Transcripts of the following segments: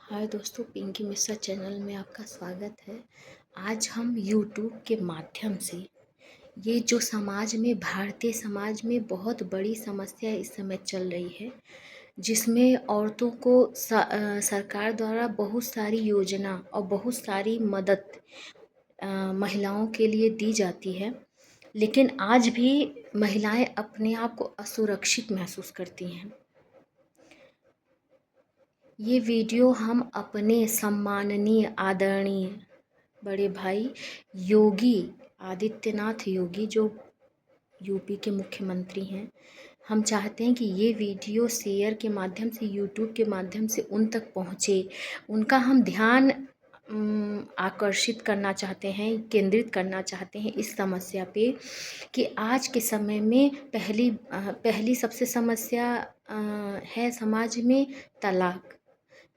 हाय दोस्तों, पिंकी मिश्रा चैनल में आपका स्वागत है। आज हम यूट्यूब के माध्यम से ये जो समाज में भारतीय समाज में बहुत बड़ी समस्या इस समय चल रही है, जिसमें औरतों को सरकार द्वारा बहुत सारी योजना और बहुत सारी मदद महिलाओं के लिए दी जाती है, लेकिन आज भी महिलाएं अपने आप को असुरक्षित महसूस करती हैं। ये वीडियो हम अपने सम्माननीय आदरणीय बड़े भाई योगी आदित्यनाथ योगी, जो यूपी के मुख्यमंत्री हैं, हम चाहते हैं कि ये वीडियो शेयर के माध्यम से, यूट्यूब के माध्यम से उन तक पहुँचे। उनका हम ध्यान आकर्षित करना चाहते हैं, केंद्रित करना चाहते हैं इस समस्या पे कि आज के समय में पहली सबसे समस्या है समाज में तलाक।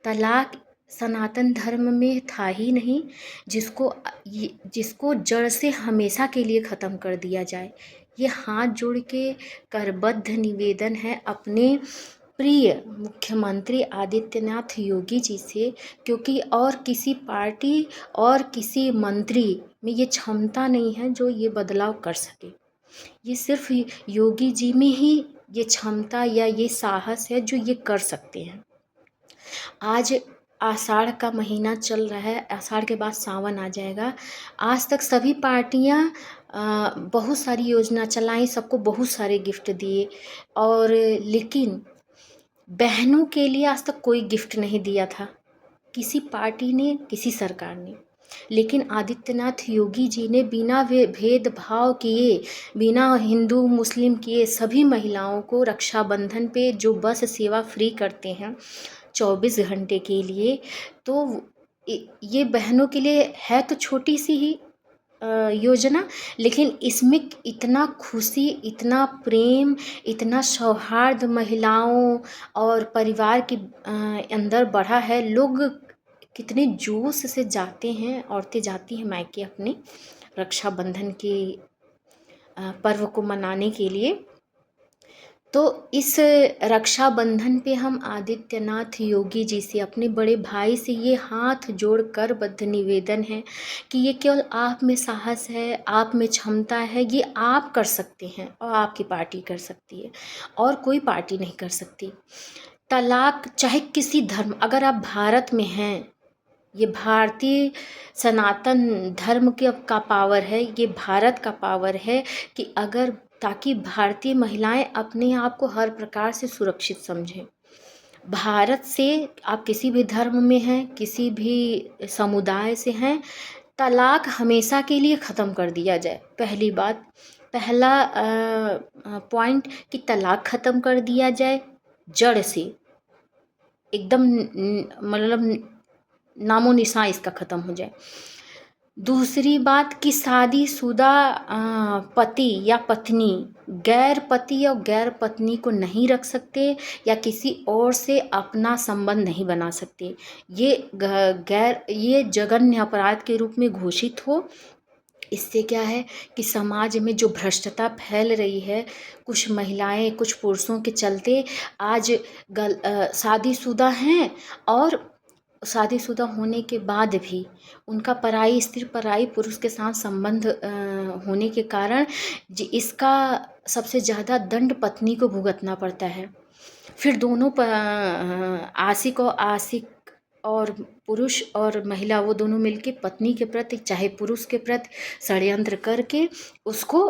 तलाक सनातन धर्म में था ही नहीं, जिसको जड़ से हमेशा के लिए ख़त्म कर दिया जाए। ये हाथ जोड़ के करबद्ध निवेदन है अपने प्रिय मुख्यमंत्री आदित्यनाथ योगी जी से, क्योंकि और किसी पार्टी और किसी मंत्री में ये क्षमता नहीं है जो ये बदलाव कर सके। ये सिर्फ योगी जी में ही ये क्षमता या ये साहस है जो ये कर सकते हैं। आज आषाढ़ का महीना चल रहा है, आषाढ़ के बाद सावन आ जाएगा। आज तक सभी पार्टियां बहुत सारी योजना चलाई, सबको बहुत सारे गिफ्ट दिए, और लेकिन बहनों के लिए आज तक कोई गिफ्ट नहीं दिया था किसी पार्टी ने, किसी सरकार ने। लेकिन आदित्यनाथ योगी जी ने बिना भेदभाव किए, बिना हिंदू मुस्लिम किए, सभी महिलाओं को रक्षाबंधन पे जो बस सेवा फ्री करते हैं 24 घंटे के लिए, तो ये बहनों के लिए है तो छोटी सी ही योजना, लेकिन इसमें इतना खुशी, इतना प्रेम, इतना सौहार्द महिलाओं और परिवार के अंदर बढ़ा है। लोग कितने जोश से जाते हैं, औरतें जाती हैं मायके अपने रक्षाबंधन के पर्व को मनाने के लिए। तो इस रक्षाबंधन पे हम आदित्यनाथ योगी जी से, अपने बड़े भाई से ये हाथ जोड़कर बद्ध निवेदन है कि ये केवल आप में साहस है, आप में क्षमता है, ये आप कर सकते हैं और आपकी पार्टी कर सकती है और कोई पार्टी नहीं कर सकती। तलाक चाहे किसी धर्म, अगर आप भारत में हैं, ये भारतीय सनातन धर्म के का पावर है, ये भारत का पावर है कि अगर, ताकि भारतीय महिलाएं अपने आप को हर प्रकार से सुरक्षित समझें। भारत से आप किसी भी धर्म में हैं, किसी भी समुदाय से हैं, तलाक हमेशा के लिए ख़त्म कर दिया जाए। पहली बात, पहला पॉइंट कि तलाक ख़त्म कर दिया जाए जड़ से, एकदम मतलब नामो निशान इसका ख़त्म हो जाए। दूसरी बात कि शादीशुदा पति या पत्नी गैर पति या गैर पत्नी को नहीं रख सकते या किसी और से अपना संबंध नहीं बना सकते। ये जघन्य अपराध के रूप में घोषित हो। इससे क्या है कि समाज में जो भ्रष्टता फैल रही है, कुछ महिलाएं, कुछ पुरुषों के चलते आज शादीशुदा हैं, और शादीशुदा होने के बाद भी उनका पराई स्त्री, पराई पुरुष के साथ संबंध होने के कारण इसका सबसे ज़्यादा दंड पत्नी को भुगतना पड़ता है। फिर दोनों आशिक और आशिक और पुरुष और महिला, वो दोनों मिलके पत्नी के प्रति चाहे पुरुष के प्रति षड्यंत्र करके उसको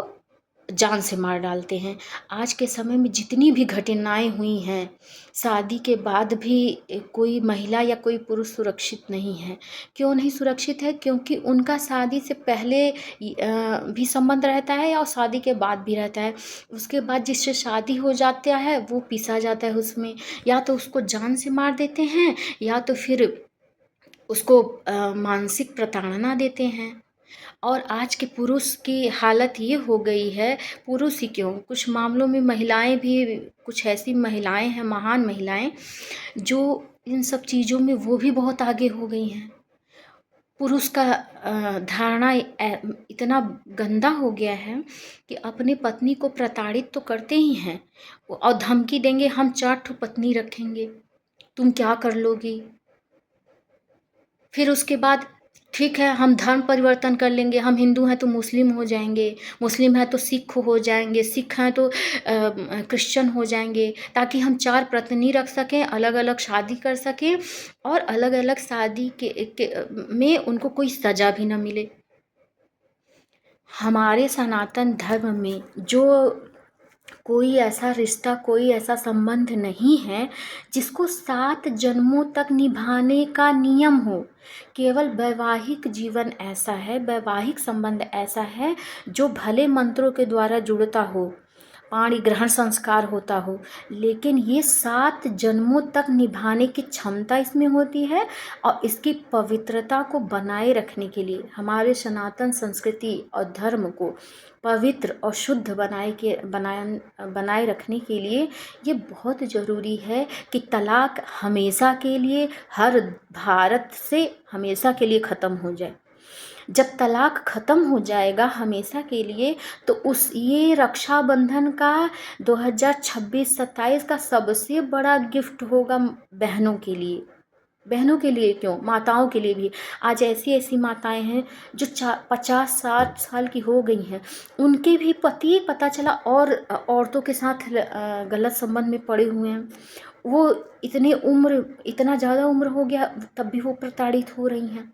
जान से मार डालते हैं। आज के समय में जितनी भी घटनाएं हुई हैं, शादी के बाद भी कोई महिला या कोई पुरुष सुरक्षित नहीं है। क्यों नहीं सुरक्षित है? क्योंकि उनका शादी से पहले भी संबंध रहता है और शादी के बाद भी रहता है। उसके बाद जिससे शादी हो जाता है वो पिसा जाता है उसमें, या तो उसको जान से मार देते हैं या तो फिर उसको मानसिक प्रताड़ना देते हैं। और आज के पुरुष की हालत ये हो गई है, पुरुष ही क्यों, कुछ मामलों में महिलाएं भी, कुछ ऐसी महिलाएं हैं, महान महिलाएं, जो इन सब चीज़ों में वो भी बहुत आगे हो गई हैं। पुरुष का धारणा इतना गंदा हो गया है कि अपने पत्नी को प्रताड़ित तो करते ही हैं और धमकी देंगे, हम 4 ठो पत्नी रखेंगे, तुम क्या कर लोगी, फिर उसके बाद ठीक है, हम धर्म परिवर्तन कर लेंगे, हम हिंदू हैं तो मुस्लिम हो जाएंगे, मुस्लिम हैं तो सिख हो जाएंगे, सिख हैं तो क्रिश्चियन हो जाएंगे, ताकि हम 4 पत्नी रख सकें, अलग अलग शादी कर सकें और अलग अलग शादी में उनको कोई सज़ा भी ना मिले। हमारे सनातन धर्म में जो कोई ऐसा रिश्ता, कोई ऐसा संबंध नहीं है जिसको 7 जन्मों तक निभाने का नियम हो। केवल वैवाहिक जीवन ऐसा है, वैवाहिक संबंध ऐसा है जो भले मंत्रों के द्वारा जुड़ता हो, पाणी ग्रहण संस्कार होता हो, लेकिन ये 7 जन्मों तक निभाने की क्षमता इसमें होती है। और इसकी पवित्रता को बनाए रखने के लिए, हमारे सनातन संस्कृति और धर्म को पवित्र और शुद्ध बनाए रखने के लिए ये बहुत ज़रूरी है कि तलाक हमेशा के लिए, हर भारत से हमेशा के लिए ख़त्म हो जाए। जब तलाक ख़त्म हो जाएगा हमेशा के लिए, तो उस ये रक्षाबंधन का 2026-27 का सबसे बड़ा गिफ्ट होगा बहनों के लिए। बहनों के लिए क्यों, माताओं के लिए भी। आज ऐसी ऐसी माताएं हैं जो 50-60 साल की हो गई हैं, उनके भी पति पता चला और औरतों के साथ गलत संबंध में पड़े हुए हैं। वो इतना ज़्यादा उम्र हो गया तब भी वो प्रताड़ित हो रही हैं।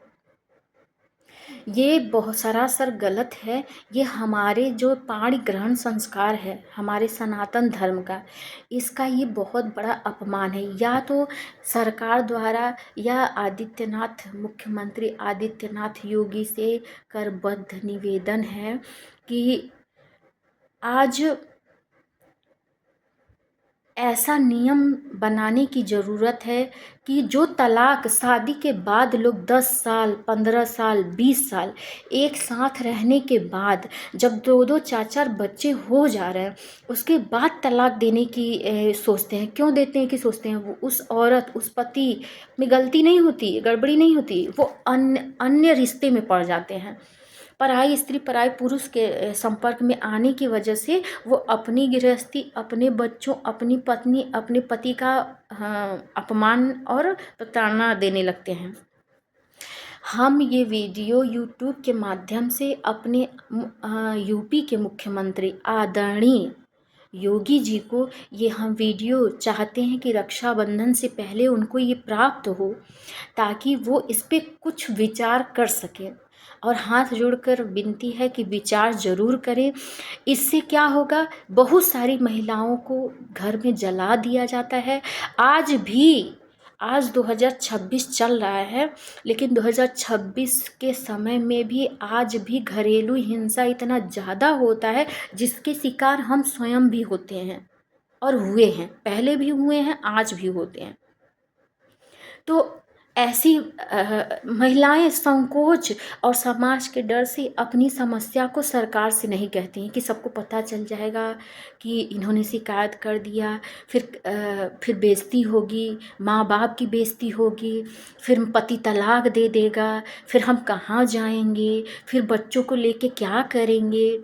ये बहुत सरासर गलत है। ये हमारे जो पाणी ग्रहण संस्कार है हमारे सनातन धर्म का, इसका ये बहुत बड़ा अपमान है। या तो सरकार द्वारा या मुख्यमंत्री आदित्यनाथ योगी से करबद्ध निवेदन है कि आज ऐसा नियम बनाने की ज़रूरत है कि जो तलाक शादी के बाद लोग 10 साल, 15 साल, 20 साल एक साथ रहने के बाद जब 2-2 4-4 बच्चे हो जा रहे हैं, उसके बाद तलाक देने की सोचते हैं। क्यों देते हैं कि सोचते हैं वो उस औरत, उस पति में गलती नहीं होती, गड़बड़ी नहीं होती, वो अन्य रिश्ते में पड़ जाते हैं। पराई स्त्री, पराई पुरुष के संपर्क में आने की वजह से वो अपनी गृहस्थी, अपने बच्चों, अपनी पत्नी, अपने पति का अपमान और प्रताड़ना देने लगते हैं। हम ये वीडियो यूट्यूब के माध्यम से अपने यूपी के मुख्यमंत्री आदरणीय योगी जी को ये हम वीडियो चाहते हैं कि रक्षाबंधन से पहले उनको ये प्राप्त हो, ताकि वो इस पे कुछ विचार कर सकें। और हाथ जोड़कर विनती है कि विचार ज़रूर करें। इससे क्या होगा, बहुत सारी महिलाओं को घर में जला दिया जाता है। आज 2026 चल रहा है, लेकिन 2026 के समय में भी आज भी घरेलू हिंसा इतना ज़्यादा होता है जिसके शिकार हम स्वयं भी होते हैं और हुए हैं, पहले भी हुए हैं, आज भी होते हैं। तो ऐसी महिलाएं संकोच और समाज के डर से अपनी समस्या को सरकार से नहीं कहती हैं कि सबको पता चल जाएगा कि इन्होंने शिकायत कर दिया, फिर बेइज्जती होगी, माँ बाप की बेइज्जती होगी, फिर पति तलाक दे देगा, फिर हम कहाँ जाएंगे, फिर बच्चों को लेके क्या करेंगे।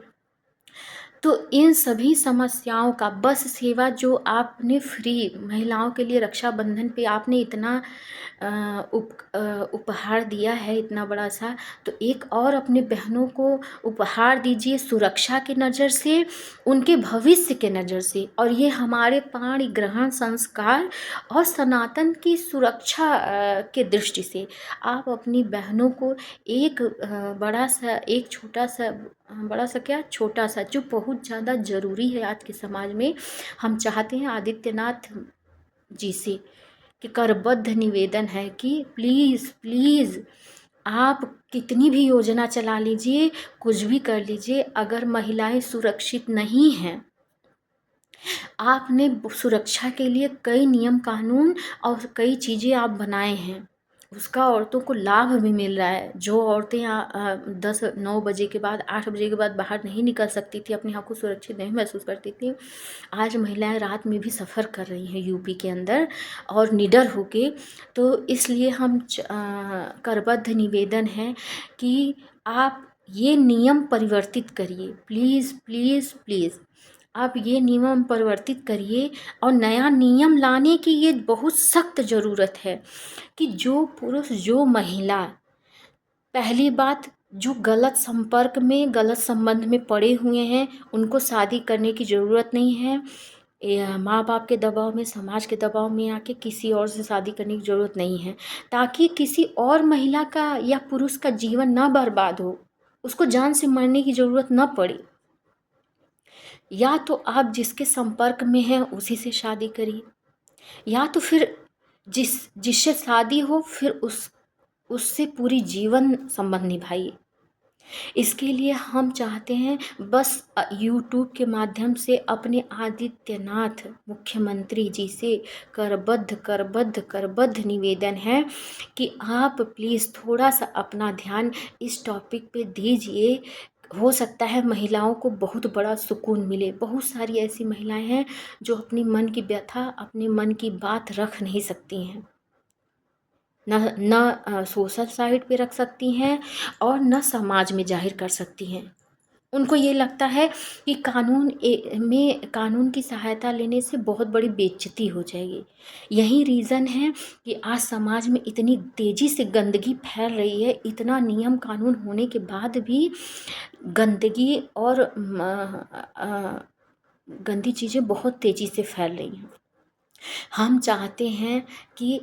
तो इन सभी समस्याओं का बस सेवा जो आपने फ्री महिलाओं के लिए रक्षाबंधन पे आपने इतना उपहार दिया है, इतना बड़ा सा, तो एक और अपने बहनों को उपहार दीजिए सुरक्षा की नज़र से, उनके भविष्य के नज़र से। और ये हमारे पाणी ग्रहण संस्कार और सनातन की सुरक्षा के दृष्टि से आप अपनी बहनों को एक छोटा सा जो बहुत ज़्यादा ज़रूरी है आज के समाज में। हम चाहते हैं आदित्यनाथ जी से कि करबद्ध निवेदन है कि प्लीज़ प्लीज़ आप कितनी भी योजना चला लीजिए, कुछ भी कर लीजिए, अगर महिलाएं सुरक्षित नहीं हैं, आपने सुरक्षा के लिए कई नियम कानून और कई चीज़ें आप बनाए हैं, उसका औरतों को लाभ भी मिल रहा है। जो औरतें 9 बजे के बाद, 8 बजे के बाद बाहर नहीं निकल सकती थी, अपने आप को सुरक्षित नहीं महसूस करती थी, आज महिलाएं रात में भी सफ़र कर रही हैं यूपी के अंदर और निडर होके। तो इसलिए हम करबद्ध निवेदन है कि आप ये नियम परिवर्तित करिए, प्लीज़ प्लीज़ प्लीज़। आप ये नियम परिवर्तित करिए और नया नियम लाने की ये बहुत सख्त ज़रूरत है कि जो पुरुष जो महिला, पहली बात, जो गलत संपर्क में गलत संबंध में पड़े हुए हैं उनको शादी करने की ज़रूरत नहीं है। माँ बाप के दबाव में, समाज के दबाव में आके किसी और से शादी करने की ज़रूरत नहीं है, ताकि किसी और महिला का या पुरुष का जीवन ना बर्बाद हो, उसको जान से मरने की ज़रूरत ना पड़े। या तो आप जिसके संपर्क में हैं उसी से शादी करिए, या तो फिर जिससे शादी हो फिर उससे पूरी जीवन संबंध निभाइए। इसके लिए हम चाहते हैं बस यूट्यूब के माध्यम से अपने आदित्यनाथ मुख्यमंत्री जी से करबद्ध निवेदन है कि आप प्लीज़ थोड़ा सा अपना ध्यान इस टॉपिक पे दीजिए। हो सकता है महिलाओं को बहुत बड़ा सुकून मिले। बहुत सारी ऐसी महिलाएं हैं जो अपनी मन की व्यथा, अपने मन की बात रख नहीं सकती हैं, न सोशल साइट पे रख सकती हैं और न समाज में जाहिर कर सकती हैं। उनको ये लगता है कि कानून की सहायता लेने से बहुत बड़ी बेइज्जती हो जाएगी। यही रीज़न है कि आज समाज में इतनी तेज़ी से गंदगी फैल रही है। इतना नियम कानून होने के बाद भी गंदगी और गंदी चीज़ें बहुत तेज़ी से फैल रही हैं। हम चाहते हैं कि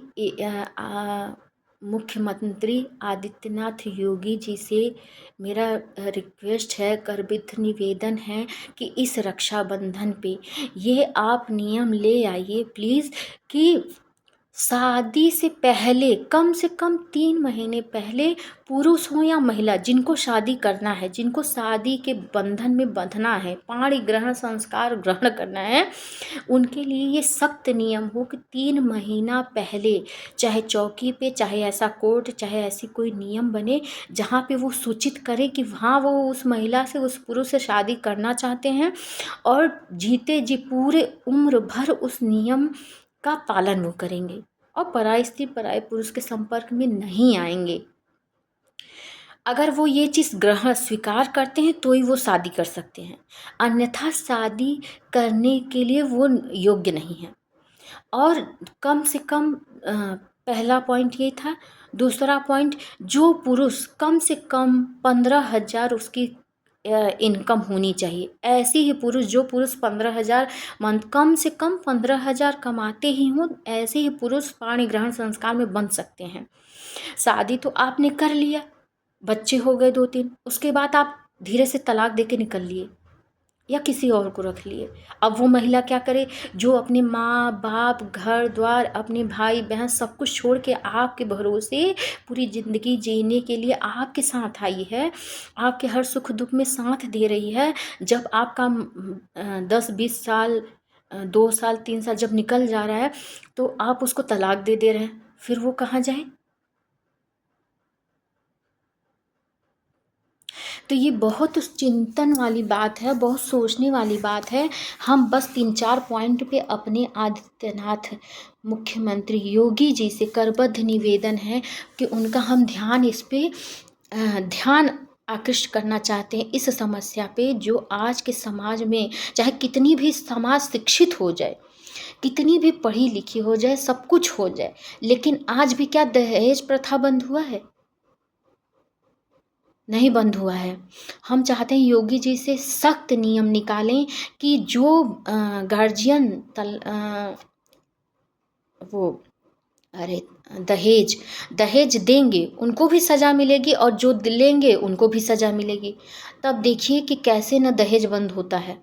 मुख्यमंत्री आदित्यनाथ योगी जी से मेरा रिक्वेस्ट है, करविद निवेदन है कि इस रक्षाबंधन पे ये आप नियम ले आइए प्लीज़ कि शादी से पहले कम से कम 3 महीने पहले पुरुष हो या महिला, जिनको शादी करना है, जिनको शादी के बंधन में बंधना है, पाणी ग्रहण संस्कार ग्रहण करना है, उनके लिए ये सख्त नियम हो कि 3 महीना पहले, चाहे चौकी पे, चाहे ऐसा कोर्ट, चाहे ऐसी कोई नियम बने जहाँ पे वो सूचित करे कि हाँ वो उस महिला से, उस पुरुष से शादी करना चाहते हैं और जीते जी पूरे उम्र भर उस नियम का पालन वो करेंगे और पराई स्त्री पराई पुरुष के संपर्क में नहीं आएंगे। अगर वो ये चीज़ ग्रहण स्वीकार करते हैं तो ही वो शादी कर सकते हैं, अन्यथा शादी करने के लिए वो योग्य नहीं है। और कम से कम पहला पॉइंट ये था। दूसरा पॉइंट, जो पुरुष कम से कम 15,000 उसकी इनकम होनी चाहिए। ऐसे ही पुरुष, जो पुरुष 15,000 मंथ, कम से कम 15,000 कमाते ही हों, ऐसे ही पुरुष पाणी ग्रहण संस्कार में बन सकते हैं। शादी तो आपने कर लिया, बच्चे हो गए 2-3, उसके बाद आप धीरे से तलाक दे के निकल लिए या किसी और को रख लिए। अब वो महिला क्या करे, जो अपने माँ बाप, घर द्वार, अपने भाई बहन सब कुछ छोड़ के आपके भरोसे पूरी ज़िंदगी जीने के लिए आपके साथ आई है, आपके हर सुख दुख में साथ दे रही है। जब आपका 10-20 साल, 2 साल 3 साल जब निकल जा रहा है तो आप उसको तलाक दे रहे हैं, फिर वो कहाँ जाए। तो ये बहुत चिंतन वाली बात है, बहुत सोचने वाली बात है। हम बस 3-4 पॉइंट पे अपने आदित्यनाथ मुख्यमंत्री योगी जी से करबद्ध निवेदन है कि उनका हम ध्यान इस पे ध्यान आकृष्ट करना चाहते हैं, इस समस्या पे जो आज के समाज में, चाहे कितनी भी समाज शिक्षित हो जाए, कितनी भी पढ़ी लिखी हो जाए, सब कुछ हो जाए, लेकिन आज भी क्या दहेज प्रथा बंद हुआ है? नहीं बंद हुआ है। हम चाहते हैं योगी जी से सख्त नियम निकालें कि जो गार्जियन वो अरे दहेज देंगे उनको भी सज़ा मिलेगी और जो लेंगे उनको भी सज़ा मिलेगी। तब देखिए कि कैसे न दहेज बंद होता है।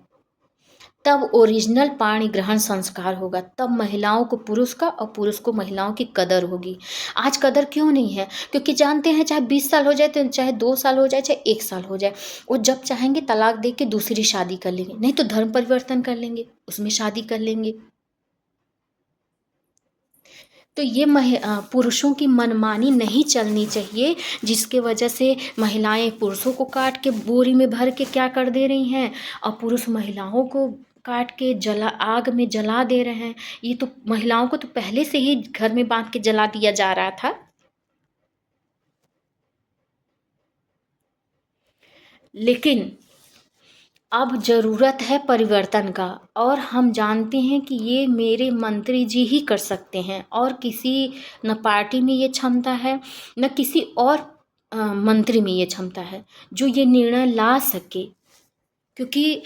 तब ओरिजिनल पाणी ग्रहण संस्कार होगा, तब महिलाओं को पुरुष का और पुरुष को महिलाओं की कदर होगी। आज कदर क्यों नहीं है? क्योंकि जानते हैं चाहे 20 साल हो जाए, तो चाहे 2 साल हो जाए, चाहे 1 साल हो जाए, वो जब चाहेंगे तलाक दे के दूसरी शादी कर लेंगे, नहीं तो धर्म परिवर्तन कर लेंगे, उसमें शादी कर लेंगे। तो ये पुरुषों की मनमानी नहीं चलनी चाहिए, जिसके वजह से महिलाएं पुरुषों को काट के बोरी में भर के क्या कर दे रही हैं और पुरुष महिलाओं को काट के आग में जला दे रहे हैं। ये तो महिलाओं को तो पहले से ही घर में बांध के जला दिया जा रहा था। लेकिन अब ज़रूरत है परिवर्तन का, और हम जानते हैं कि ये मेरे मंत्री जी ही कर सकते हैं, और किसी न पार्टी में ये क्षमता है, न किसी और मंत्री में ये क्षमता है जो ये निर्णय ला सके। क्योंकि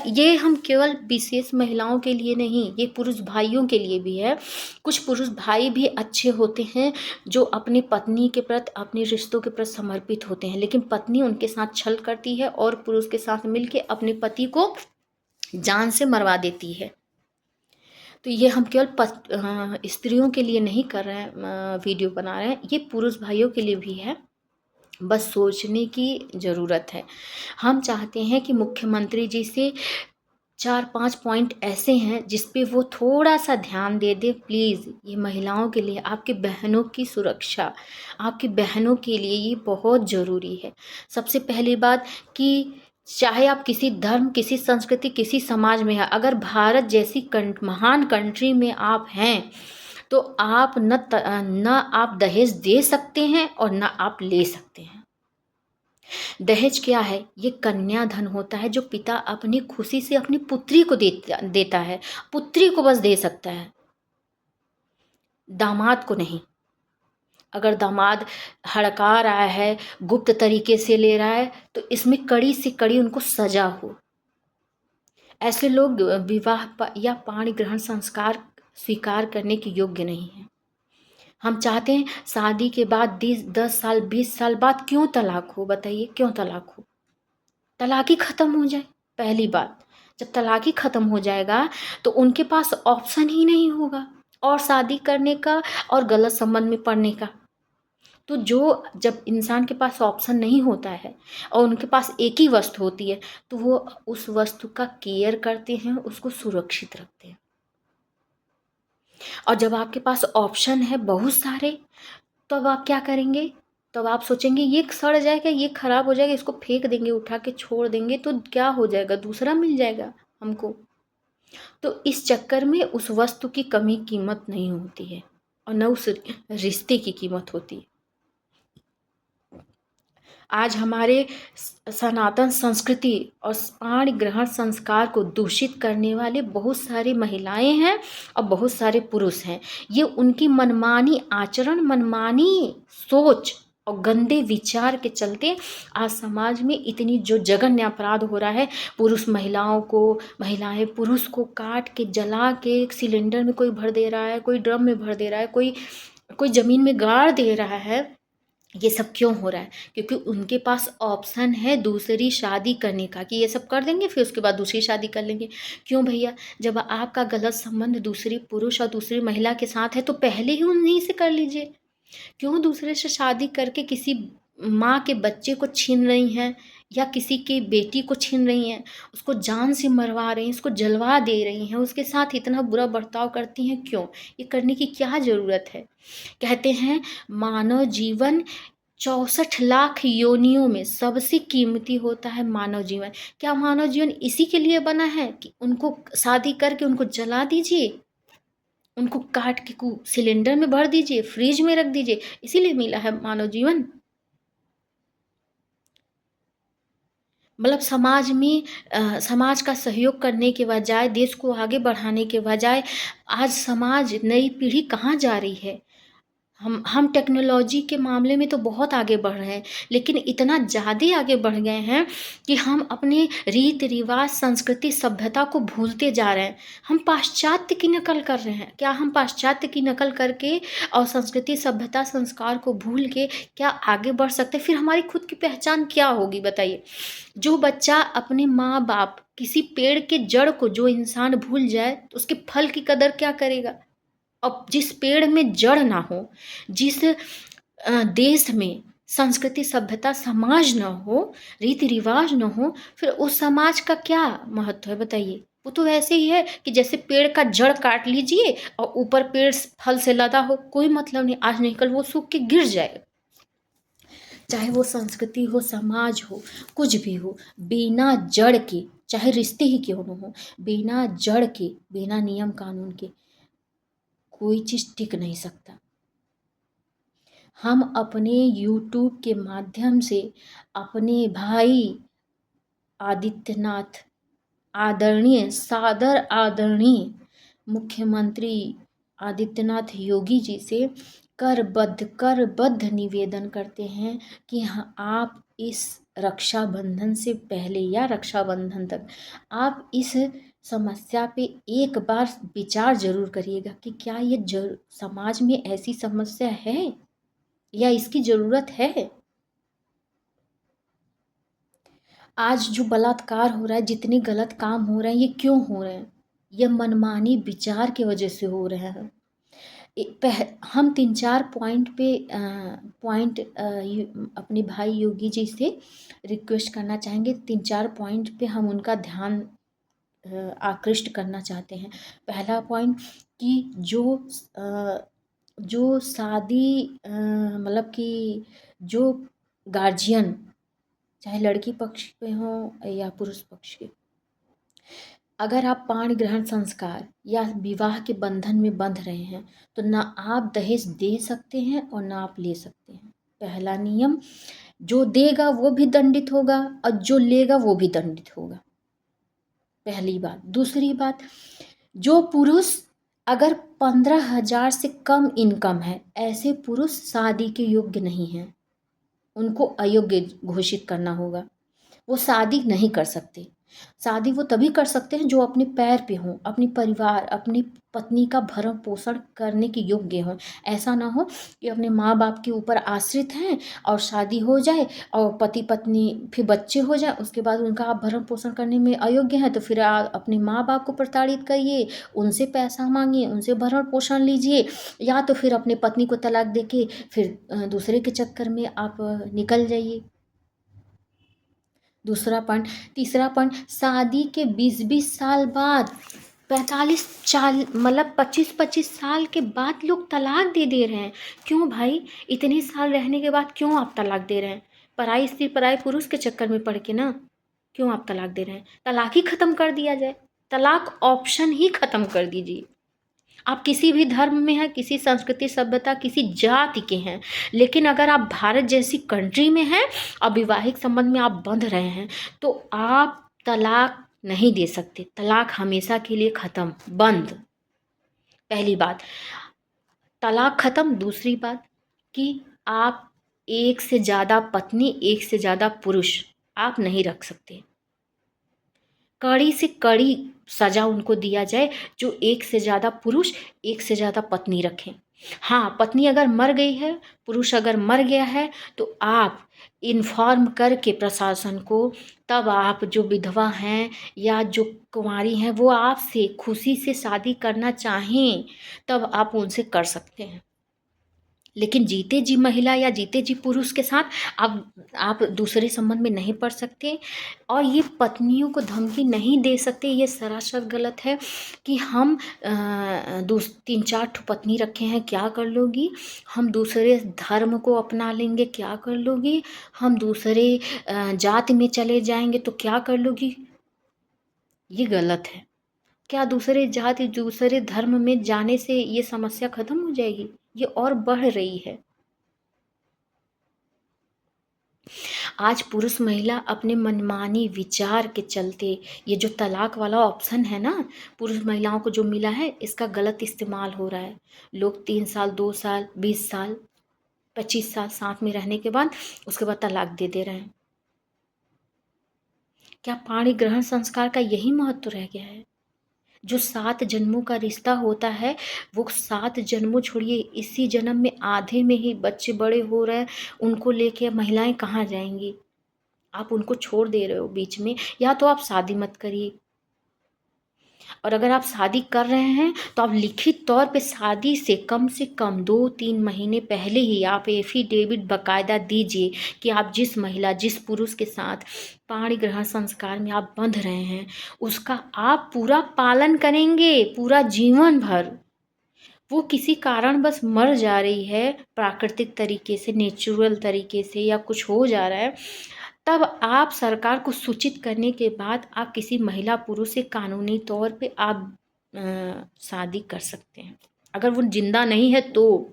ये हम केवल विशेष महिलाओं के लिए नहीं, ये पुरुष भाइयों के लिए भी है। कुछ पुरुष भाई भी अच्छे होते हैं जो अपनी पत्नी के प्रति, अपने रिश्तों के प्रति समर्पित होते हैं, लेकिन पत्नी उनके साथ छल करती है और पुरुष के साथ मिलके अपने पति को जान से मरवा देती है। तो ये हम केवल स्त्रियों के लिए नहीं कर रहे हैं, वीडियो बना रहे हैं, ये पुरुष भाइयों के लिए भी है। बस सोचने की ज़रूरत है। हम चाहते हैं कि मुख्यमंत्री जी से 4-5 पॉइंट ऐसे हैं जिस पे वो थोड़ा सा ध्यान दे दे प्लीज़। ये महिलाओं के लिए, आपकी बहनों की सुरक्षा, आपकी बहनों के लिए ये बहुत ज़रूरी है। सबसे पहली बात कि चाहे आप किसी धर्म, किसी संस्कृति, किसी समाज में हैं, अगर भारत जैसी महान कंट्री में आप हैं तो आप न आप दहेज दे सकते हैं और न आप ले सकते हैं। दहेज क्या है? ये कन्याधन होता है जो पिता अपनी खुशी से अपनी पुत्री को देता है। पुत्री को बस दे सकता है, दामाद को नहीं। अगर दामाद हड़का रहा है, गुप्त तरीके से ले रहा है, तो इसमें कड़ी से कड़ी उनको सजा हो। ऐसे लोग विवाह या पाणी ग्रहण संस्कार स्वीकार करने के योग्य नहीं है। हम चाहते हैं शादी के बाद 10 साल 20 साल बाद क्यों तलाक हो? बताइए क्यों तलाक हो? तलाक ही ख़त्म हो जाए। पहली बात, जब तलाक ही ख़त्म हो जाएगा तो उनके पास ऑप्शन ही नहीं होगा और शादी करने का और गलत संबंध में पड़ने का। तो जब इंसान के पास ऑप्शन नहीं होता है और उनके पास एक ही वस्तु होती है, तो वो उस वस्तु का केयर करते हैं, उसको सुरक्षित रखते हैं। और जब आपके पास ऑप्शन है बहुत सारे, तो अब आप क्या करेंगे? तो अब आप सोचेंगे ये सड़ जाएगा, ये खराब हो जाएगा, इसको फेंक देंगे, उठा के छोड़ देंगे तो क्या हो जाएगा? दूसरा मिल जाएगा हमको। तो इस चक्कर में उस वस्तु की कमी कीमत नहीं होती है और न उस रिश्ते की कीमत होती है। आज हमारे सनातन संस्कृति और पाणी ग्रहण संस्कार को दूषित करने वाले बहुत सारी महिलाएं हैं और बहुत सारे पुरुष हैं। ये उनकी मनमानी आचरण, मनमानी सोच और गंदे विचार के चलते आज समाज में इतनी जो जघन्य अपराध हो रहा है। पुरुष महिलाओं को, महिलाएं पुरुष को काट के जला के सिलेंडर में कोई भर दे रहा है, कोई ड्रम में भर दे रहा है, कोई ज़मीन में गाड़ दे रहा है। ये सब क्यों हो रहा है? क्योंकि उनके पास ऑप्शन है दूसरी शादी करने का, कि ये सब कर देंगे फिर उसके बाद दूसरी शादी कर लेंगे। क्यों भैया? जब आपका गलत संबंध दूसरी पुरुष और दूसरी महिला के साथ है तो पहले ही उन्हीं से कर लीजिए। क्यों दूसरे से शादी करके किसी माँ के बच्चे को छीन रही हैं या किसी की बेटी को छीन रही हैं, उसको जान से मरवा रही हैं, उसको जलवा दे रही हैं, उसके साथ इतना बुरा बर्ताव करती हैं? क्यों? ये करने की क्या ज़रूरत है? कहते हैं मानव जीवन 64 लाख योनियों में सबसे कीमती होता है मानव जीवन। क्या मानव जीवन इसी के लिए बना है कि उनको शादी करके उनको जला दीजिए, उनको काट के सिलेंडर में भर दीजिए, फ्रिज में रख दीजिए, इसीलिए मिला है मानव जीवन? मतलब समाज का सहयोग करने के बजाय, देश को आगे बढ़ाने के बजाय आज समाज, नई पीढ़ी कहाँ जा रही है? हम टेक्नोलॉजी के मामले में तो बहुत आगे बढ़ रहे हैं, लेकिन इतना ज़्यादा आगे बढ़ गए हैं कि हम अपने रीति रिवाज, संस्कृति, सभ्यता को भूलते जा रहे हैं। हम पाश्चात्य की नकल कर रहे हैं। क्या हम पाश्चात्य की नकल करके और संस्कृति, सभ्यता, संस्कार को भूल के क्या आगे बढ़ सकते हैं? फिर हमारी खुद की पहचान क्या होगी बताइए? जो बच्चा अपने माँ बाप, किसी पेड़ के जड़ को जो इंसान भूल जाए तो उसके फल की कदर क्या करेगा? अब जिस पेड़ में जड़ ना हो, जिस देश में संस्कृति, सभ्यता, समाज न हो, रीति रिवाज न हो, फिर उस समाज का क्या महत्व है बताइए? वो तो वैसे ही है कि जैसे पेड़ का जड़ काट लीजिए और ऊपर पेड़ फल से लदा हो, कोई मतलब नहीं, आज नहीं कल वो सूख के गिर जाएगा। चाहे वो संस्कृति हो, समाज हो, कुछ भी हो, बिना जड़ के, चाहे रिश्ते ही क्यों न हो, बिना जड़ के, बिना नियम कानून के कोई चीज़ टिक नहीं सकता। हम अपने यूट्यूब के माध्यम से अपने भाई, आदित्यनाथ आदरणीय सादर आदरणीय मुख्यमंत्री आदित्यनाथ योगी जी से करबद्ध निवेदन करते हैं कि हाँ, आप इस रक्षाबंधन से पहले या रक्षाबंधन तक आप इस समस्या पे एक बार विचार जरूर करिएगा कि क्या ये समाज में ऐसी समस्या है या इसकी ज़रूरत है। आज जो बलात्कार हो रहा है, जितने गलत काम हो रहे हैं, ये क्यों हो रहे हैं? ये मनमानी विचार की वजह से हो रहे हैं। हम 3-4 पॉइंट पे अपने भाई योगी जी से रिक्वेस्ट करना चाहेंगे। 3-4 पॉइंट पे हम उनका ध्यान आकृष्ट करना चाहते हैं। पहला पॉइंट कि जो शादी मतलब कि जो गार्जियन चाहे लड़की पक्ष पे हो या पुरुष पक्ष के, अगर आप पाणी ग्रहण संस्कार या विवाह के बंधन में बंध रहे हैं तो ना आप दहेज दे सकते हैं और ना आप ले सकते हैं। पहला नियम, जो देगा वो भी दंडित होगा और जो लेगा वो भी दंडित होगा, पहली बात। दूसरी बात, जो पुरुष अगर 15,000 से कम इनकम है, ऐसे पुरुष शादी के योग्य नहीं हैं, उनको अयोग्य घोषित करना होगा। वो शादी नहीं कर सकते। शादी वो तभी कर सकते हैं जो अपने पैर पे हों, अपनी परिवार, अपनी पत्नी का भरण पोषण करने के योग्य हों। ऐसा ना हो कि अपने माँ बाप के ऊपर आश्रित हैं और शादी हो जाए और पति पत्नी फिर बच्चे हो जाए, उसके बाद उनका आप भरण पोषण करने में अयोग्य हैं तो फिर आप अपने माँ बाप को प्रताड़ित करिए, उनसे पैसा मांगिए, उनसे भरण पोषण लीजिए, या तो फिर अपने पत्नी को तलाक देके फिर दूसरे के चक्कर में आप निकल जाइए। दूसरा पॉइंट। तीसरा पॉइंट, शादी के 20-20 साल बाद, 25-25 साल के बाद लोग तलाक दे रहे हैं। क्यों भाई? इतने साल रहने के बाद क्यों आप तलाक दे रहे हैं? पराई स्त्री पराई पुरुष के चक्कर में पड़ के ना, क्यों आप तलाक दे रहे हैं? तलाक ही ख़त्म कर दिया जाए, तलाक ऑप्शन ही ख़त्म कर दीजिए। आप किसी भी धर्म में हैं, किसी संस्कृति सभ्यता, किसी जाति के हैं, लेकिन अगर आप भारत जैसी कंट्री में हैं और वैवाहिक संबंध में आप बंध रहे हैं तो आप तलाक नहीं दे सकते। तलाक हमेशा के लिए ख़त्म, बंद। पहली बात, तलाक ख़त्म। दूसरी बात कि आप एक से ज़्यादा पत्नी, एक से ज़्यादा पुरुष आप नहीं रख सकते। कड़ी से कड़ी सजा उनको दिया जाए जो एक से ज़्यादा पुरुष, एक से ज़्यादा पत्नी रखें। हाँ, पत्नी अगर मर गई है, पुरुष अगर मर गया है तो आप इन्फॉर्म करके प्रशासन को, तब आप जो विधवा हैं या जो कुंवारी हैं वो आपसे खुशी से शादी करना चाहें तब आप उनसे कर सकते हैं। लेकिन जीते जी महिला या जीते जी पुरुष के साथ आप दूसरे संबंध में नहीं पड़ सकते। और ये पत्नियों को धमकी नहीं दे सकते, ये सरासर गलत है कि हम 3-4 ठो पत्नी रखे हैं, क्या कर लोगी? हम दूसरे धर्म को अपना लेंगे, क्या कर लोगी? हम दूसरे जाति में चले जाएंगे तो क्या कर लोगी? ये गलत है। क्या दूसरे जाति, दूसरे धर्म में जाने से ये समस्या खत्म हो जाएगी? ये और बढ़ रही है। आज पुरुष महिला अपने मनमानी विचार के चलते ये जो तलाक वाला ऑप्शन है ना, पुरुष महिलाओं को जो मिला है, इसका गलत इस्तेमाल हो रहा है। लोग 3 साल, 2 साल, 20 साल, 25 साल साथ में रहने के बाद उसके बाद तलाक दे रहे हैं। क्या पाणी ग्रहण संस्कार का यही महत्व रह गया है? जो 7 जन्मों का रिश्ता होता है वो 7 जन्मों छोड़िए, इसी जन्म में आधे में ही बच्चे बड़े हो रहे हैं, उनको लेके महिलाएं कहाँ जाएंगी? आप उनको छोड़ दे रहे हो बीच में। या तो आप शादी मत करिए, और अगर आप शादी कर रहे हैं तो आप लिखित तौर पे शादी से कम 2-3 महीने पहले ही आप एफिडेविट बाकायदा दीजिए कि आप जिस महिला, जिस पुरुष के साथ पाणी ग्रहण संस्कार में आप बंध रहे हैं उसका आप पूरा पालन करेंगे पूरा जीवन भर। वो किसी कारण बस मर जा रही है प्राकृतिक तरीके से, नेचुरल तरीके से, या कुछ हो जा रहा है, तब आप सरकार को सूचित करने के बाद आप किसी महिला पुरुष से कानूनी तौर पे आप शादी कर सकते हैं, अगर वो जिंदा नहीं है तो।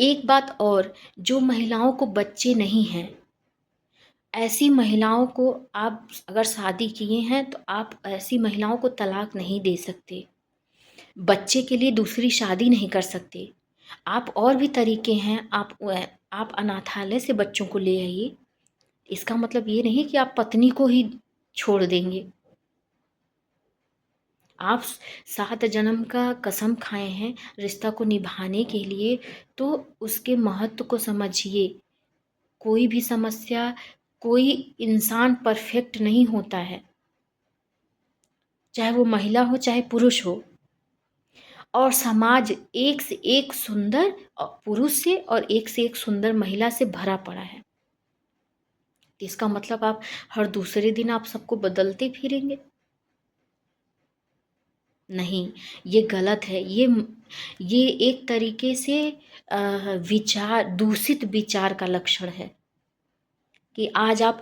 एक बात और, जो महिलाओं को बच्चे नहीं हैं ऐसी महिलाओं को आप अगर शादी किए हैं तो आप ऐसी महिलाओं को तलाक नहीं दे सकते। बच्चे के लिए दूसरी शादी नहीं कर सकते। आप और भी तरीके हैं, आप अनाथालय से बच्चों को ले आइए। इसका मतलब ये नहीं कि आप पत्नी को ही छोड़ देंगे। आप 7 जन्म का कसम खाए हैं रिश्ता को निभाने के लिए, तो उसके महत्व को समझिए। कोई भी समस्या, कोई इंसान परफेक्ट नहीं होता है, चाहे वो महिला हो चाहे पुरुष हो। और समाज एक से एक सुंदर पुरुष से और एक से एक सुंदर महिला से भरा पड़ा है। इसका मतलब आप हर दूसरे दिन आप सबको बदलते फिरेंगे? नहीं, ये गलत है। ये एक तरीके से दूषित विचार का लक्षण है कि आज आप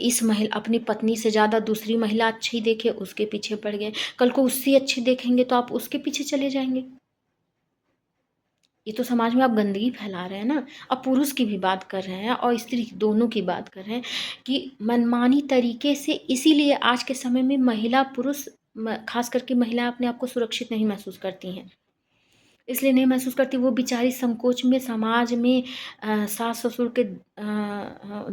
इस महिला अपनी पत्नी से ज़्यादा दूसरी महिला अच्छी देखे उसके पीछे पड़ गए, कल को उससे अच्छी देखेंगे तो आप उसके पीछे चले जाएंगे। ये तो समाज में आप गंदगी फैला रहे हैं ना। अब पुरुष की भी बात कर रहे हैं और स्त्री दोनों की बात कर रहे हैं कि मनमानी तरीके से, इसीलिए आज के समय में महिला पुरुष खास करके महिलाएं अपने आप को सुरक्षित नहीं महसूस करती हैं। इसलिए नहीं महसूस करती, वो बेचारी संकोच में, समाज में सास ससुर के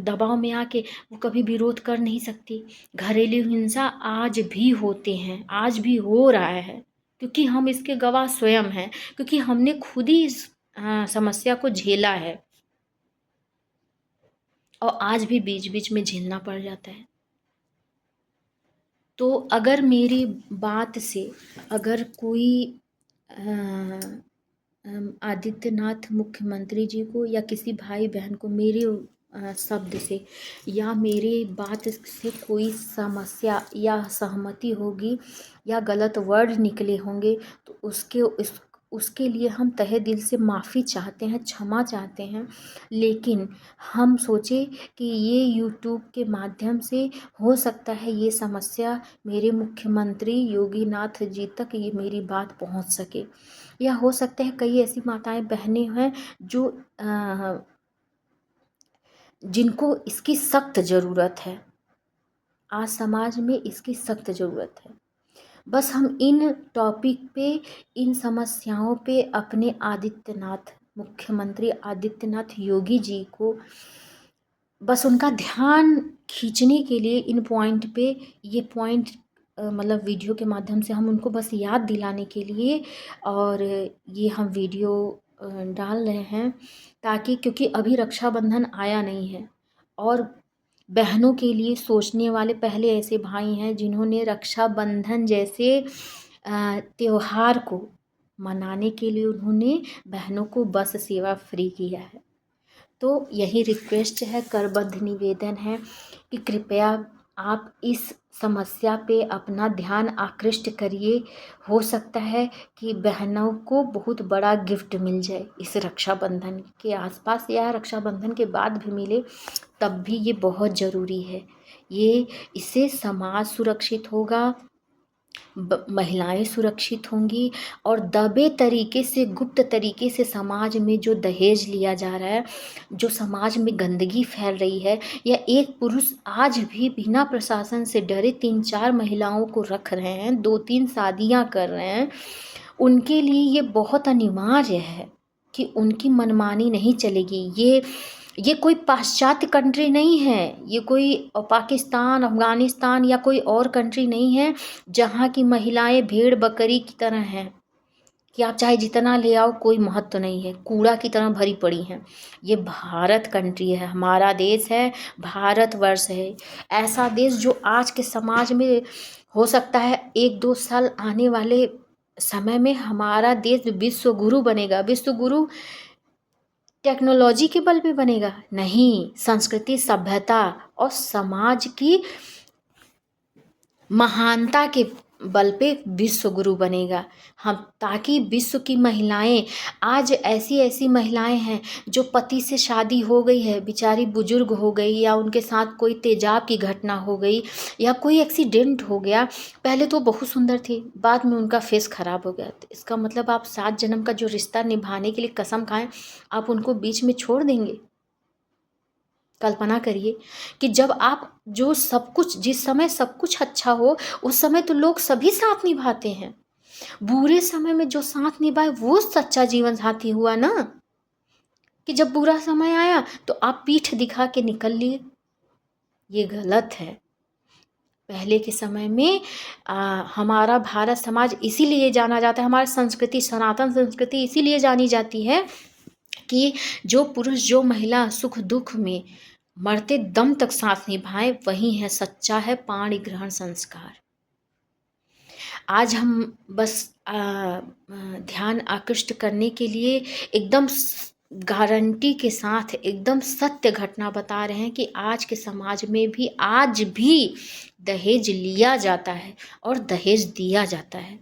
दबाव में आके वो कभी विरोध कर नहीं सकती। घरेलू हिंसा आज भी होते हैं, आज भी हो रहा है, क्योंकि हम इसके गवाह स्वयं हैं, क्योंकि हमने खुद ही इस समस्या को झेला है और आज भी बीच बीच में झेलना पड़ जाता है। तो अगर मेरी बात से अगर कोई आदित्यनाथ मुख्यमंत्री जी को या किसी भाई बहन को मेरे शब्द से या मेरी बात से कोई समस्या या सहमति होगी या गलत वर्ड निकले होंगे, तो उसके लिए हम तहे दिल से माफ़ी चाहते हैं, क्षमा चाहते हैं। लेकिन हम सोचे कि ये यूट्यूब के माध्यम से हो सकता है ये समस्या मेरे मुख्यमंत्री योगी नाथ जी तक ये मेरी बात पहुंच सके, या हो सकता है कई ऐसी माताएं बहनें हैं जो जिनको इसकी सख्त ज़रूरत है। आज समाज में इसकी सख्त ज़रूरत है। बस हम इन टॉपिक पे, इन समस्याओं पे अपने मुख्यमंत्री आदित्यनाथ योगी जी को बस उनका ध्यान खींचने के लिए इन पॉइंट पे, ये पॉइंट मतलब वीडियो के माध्यम से हम उनको बस याद दिलाने के लिए और ये हम वीडियो डाल रहे हैं, ताकि क्योंकि अभी रक्षाबंधन आया नहीं है और बहनों के लिए सोचने वाले पहले ऐसे भाई हैं जिन्होंने रक्षाबंधन जैसे त्योहार को मनाने के लिए उन्होंने बहनों को बस सेवा फ्री किया है। तो यही रिक्वेस्ट है, करबद्ध निवेदन है कि कृपया आप इस समस्या पे अपना ध्यान आकृष्ट करिए। हो सकता है कि बहनों को बहुत बड़ा गिफ्ट मिल जाए इस रक्षाबंधन के आसपास या रक्षाबंधन के बाद भी मिले, तब भी ये बहुत ज़रूरी है। इससे समाज सुरक्षित होगा, महिलाएं सुरक्षित होंगी और दबे तरीके से, गुप्त तरीके से समाज में जो दहेज लिया जा रहा है, जो समाज में गंदगी फैल रही है, या एक पुरुष आज भी बिना प्रशासन से डरे 3-4 महिलाओं को रख रहे हैं, 2-3 शादियां कर रहे हैं, उनके लिए ये बहुत अनिवार्य है कि उनकी मनमानी नहीं चलेगी। ये कोई पाश्चात्य कंट्री नहीं है, ये कोई पाकिस्तान, अफ़गानिस्तान या कोई और कंट्री नहीं है जहाँ की महिलाएं भेड़ बकरी की तरह हैं कि आप चाहे जितना ले आओ कोई महत्व नहीं है, कूड़ा की तरह भरी पड़ी हैं। ये भारत कंट्री है, हमारा देश है, भारतवर्ष है। ऐसा देश जो आज के समाज में हो सकता है 1-2 साल आने वाले समय में हमारा देश विश्व गुरु बनेगा। विश्व गुरु टेक्नोलॉजी के बल पे बनेगा नहीं, संस्कृति, सभ्यता और समाज की महानता के बल पे विश्व गुरु बनेगा हम, ताकि विश्व की महिलाएं, आज ऐसी ऐसी महिलाएं हैं जो पति से शादी हो गई है, बेचारी बुजुर्ग हो गई, या उनके साथ कोई तेजाब की घटना हो गई या कोई एक्सीडेंट हो गया, पहले तो बहुत सुंदर थी, बाद में उनका फेस खराब हो गया। तो इसका मतलब आप 7 जन्म का जो रिश्ता निभाने के लिए कसम खाएं, आप उनको बीच में छोड़ देंगे? कल्पना करिए कि जब आप जो सब कुछ, जिस समय सब कुछ अच्छा हो उस समय तो लोग सभी साथ निभाते हैं। बुरे समय में जो साथ निभाए वो सच्चा जीवन साथी हुआ ना, कि जब बुरा समय आया तो आप पीठ दिखा के निकल लिए। ये गलत है। पहले के समय में हमारा भारत समाज इसीलिए जाना जाता है, हमारी संस्कृति, सनातन संस्कृति इसीलिए जानी जाती है कि जो पुरुष जो महिला सुख दुख में मरते दम तक साथ निभाए, वही है सच्चा है पाणि ग्रहण संस्कार। आज हम बस ध्यान आकृष्ट करने के लिए एकदम गारंटी के साथ एकदम सत्य घटना बता रहे हैं कि आज के समाज में भी आज भी दहेज लिया जाता है और दहेज दिया जाता है,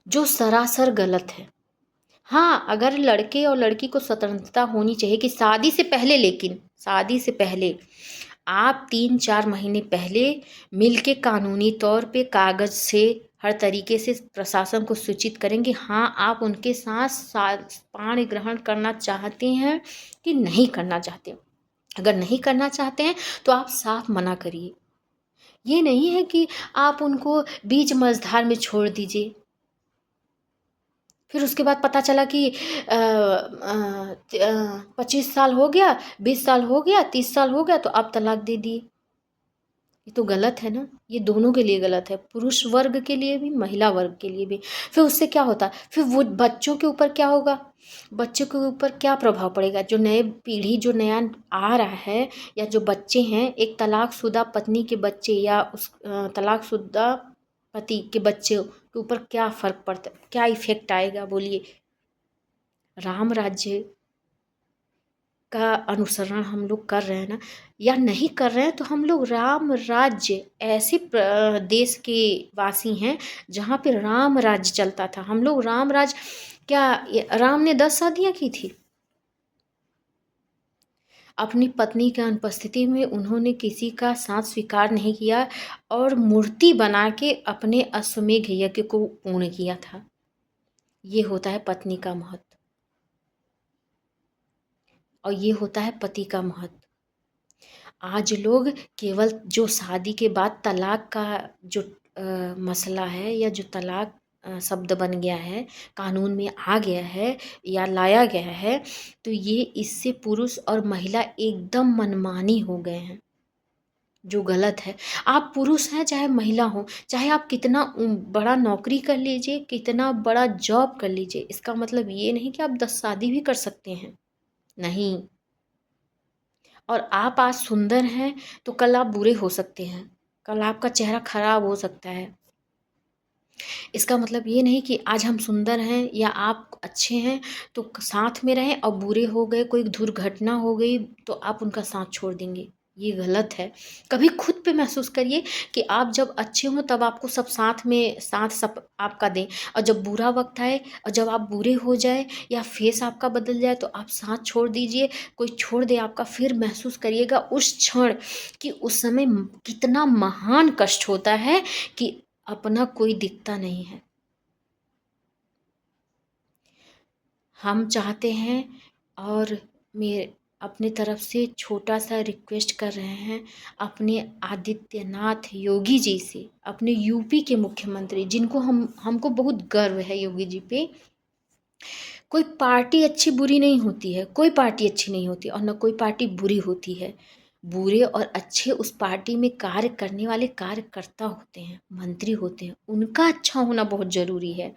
जो सरासर गलत है। हाँ, अगर लड़के और लड़की को स्वतंत्रता होनी चाहिए कि शादी से पहले, लेकिन शादी से पहले आप 3-4 महीने पहले मिलके कानूनी तौर पे कागज़ से हर तरीके से प्रशासन को सूचित करेंगे, हाँ आप उनके साथ पाणी ग्रहण करना चाहते हैं कि नहीं करना चाहते। अगर नहीं करना चाहते हैं तो आप साफ मना करिए। ये नहीं है कि आप उनको बीच मझधार में छोड़ दीजिए, फिर उसके बाद पता चला कि 25 साल हो गया, 20 साल हो गया, 30 साल हो गया तो आप तलाक दे दिए। ये तो गलत है ना, ये दोनों के लिए गलत है, पुरुष वर्ग के लिए भी महिला वर्ग के लिए भी। फिर उससे क्या होता है, फिर वो बच्चों के ऊपर क्या होगा, बच्चों के ऊपर क्या प्रभाव पड़ेगा। जो नए पीढ़ी जो नया आ रहा है या जो बच्चे हैं, एक तलाकशुदा पत्नी के बच्चे या उस तलाकशुदा पति के बच्चे के ऊपर क्या फ़र्क पड़ता है, क्या इफ़ेक्ट आएगा बोलिए। राम राज्य का अनुसरण हम लोग कर रहे हैं ना, या नहीं कर रहे हैं, तो हम लोग राम राज्य ऐसे देश के वासी हैं जहाँ पे राम राज्य चलता था। हम लोग राम राज्य, क्या राम ने 10 शादियाँ की थी? अपनी पत्नी की अनुपस्थिति में उन्होंने किसी का साथ स्वीकार नहीं किया और मूर्ति बना के अपने अश्वमेध यज्ञ को पूर्ण किया था। ये होता है पत्नी का महत्व और ये होता है पति का महत्व। आज लोग केवल जो शादी के बाद तलाक का जो मसला है या जो तलाक शब्द बन गया है, कानून में आ गया है या लाया गया है, तो ये इससे पुरुष और महिला एकदम मनमानी हो गए हैं, जो गलत है। आप पुरुष हैं चाहे महिला हो, चाहे आप कितना बड़ा नौकरी कर लीजिए, कितना बड़ा जॉब कर लीजिए, इसका मतलब ये नहीं कि आप 10 शादी भी कर सकते हैं, नहीं। और आप आज सुंदर हैं तो कल आप बुरे हो सकते हैं, कल आपका चेहरा खराब हो सकता है। इसका मतलब ये नहीं कि आज हम सुंदर हैं या आप अच्छे हैं तो साथ में रहें, और बुरे हो गए, कोई दुर्घटना हो गई तो आप उनका साथ छोड़ देंगे, ये गलत है। कभी खुद पे महसूस करिए कि आप जब अच्छे हों तब आपको सब साथ में साथ सब आपका दें, और जब बुरा वक्त आए और जब आप बुरे हो जाए या फेस आपका बदल जाए तो आप साथ छोड़ दीजिए। कोई छोड़ दे आपका, फिर महसूस करिएगा उस क्षण कि उस समय कितना महान कष्ट होता है कि अपना कोई दिखता नहीं है। हम चाहते हैं, और मेरे अपने तरफ से छोटा सा रिक्वेस्ट कर रहे हैं अपने आदित्यनाथ योगी जी से, अपने यूपी के मुख्यमंत्री, जिनको हमको बहुत गर्व है योगी जी पे। कोई पार्टी अच्छी बुरी नहीं होती है, कोई पार्टी अच्छी नहीं होती और न कोई पार्टी बुरी होती है। बुरे और अच्छे उस पार्टी में कार्य करने वाले कार्यकर्ता होते हैं, मंत्री होते हैं, उनका अच्छा होना बहुत ज़रूरी है,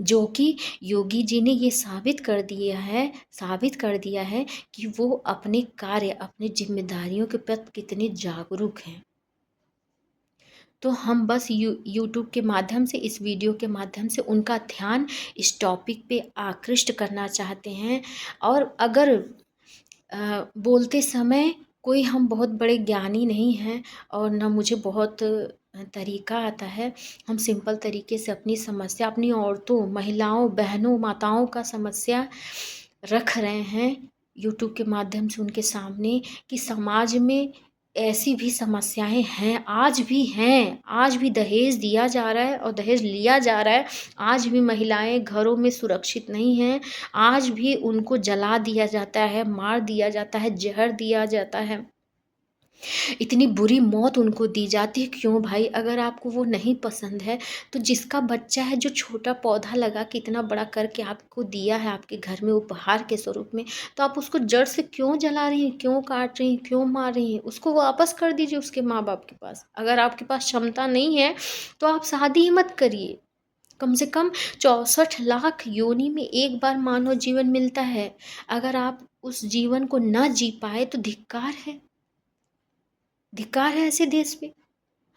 जो कि योगी जी ने ये साबित कर दिया है कि वो अपने कार्य, अपनी जिम्मेदारियों के प्रति कितने जागरूक हैं। तो हम बस यूट्यूब के माध्यम से, इस वीडियो के माध्यम से उनका ध्यान इस टॉपिक पे आकृष्ट करना चाहते हैं। और अगर बोलते समय कोई हम बहुत बड़े ज्ञानी नहीं हैं और ना मुझे बहुत तरीका आता है, हम सिंपल तरीके से अपनी समस्या, अपनी औरतों, महिलाओं, बहनों, माताओं का समस्या रख रहे हैं यूट्यूब के माध्यम से उनके सामने, कि समाज में ऐसी भी समस्याएं हैं, आज भी दहेज दिया जा रहा है और दहेज लिया जा रहा है। आज भी महिलाएं घरों में सुरक्षित नहीं हैं। आज भी उनको जला दिया जाता है, मार दिया जाता है, जहर दिया जाता है, इतनी बुरी मौत उनको दी जाती है। क्यों भाई? अगर आपको वो नहीं पसंद है तो जिसका बच्चा है, जो छोटा पौधा लगा के इतना बड़ा करके आपको दिया है आपके घर में उपहार के स्वरूप में, तो आप उसको जड़ से क्यों जला रही हैं, क्यों काट रही हैं, क्यों मार रही हैं? उसको वापस कर दीजिए उसके माँ बाप के पास। अगर आपके पास क्षमता नहीं है तो आप शादी ही मत करिए। कम से कम 64 लाख योनि में एक बार मानव जीवन मिलता है। अगर आप उस जीवन को न जी पाए तो धिक्कार है, धिक्कार है ऐसे देश पे,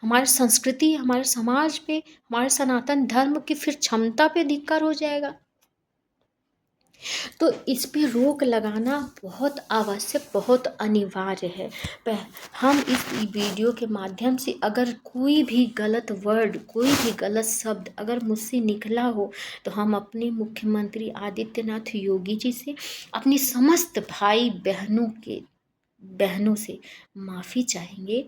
हमारी संस्कृति, हमारे समाज पे, हमारे सनातन धर्म की फिर क्षमता पे धिक्कार हो जाएगा। तो इस पे रोक लगाना बहुत आवश्यक, बहुत अनिवार्य है। हम इस वीडियो के माध्यम से अगर कोई भी गलत वर्ड, कोई भी गलत शब्द अगर मुझसे निकला हो तो हम अपने मुख्यमंत्री आदित्यनाथ योगी जी से, अपनी समस्त भाई बहनों से माफ़ी चाहेंगे।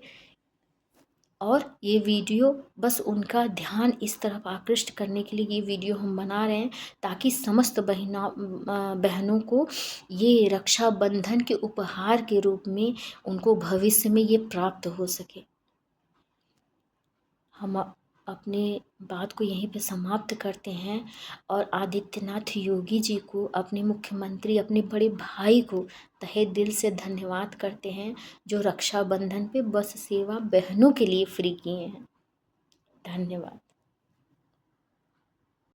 और ये वीडियो बस उनका ध्यान इस तरफ आकृष्ट करने के लिए ये वीडियो हम बना रहे हैं, ताकि समस्त बहनों को ये रक्षाबंधन के उपहार के रूप में उनको भविष्य में ये प्राप्त हो सके। हम अपने बात को यहीं पे समाप्त करते हैं और आदित्यनाथ योगी जी को, अपने मुख्यमंत्री, अपने बड़े भाई को तहे दिल से धन्यवाद करते हैं, जो रक्षाबंधन पे बस सेवा बहनों के लिए फ्री किए हैं। धन्यवाद।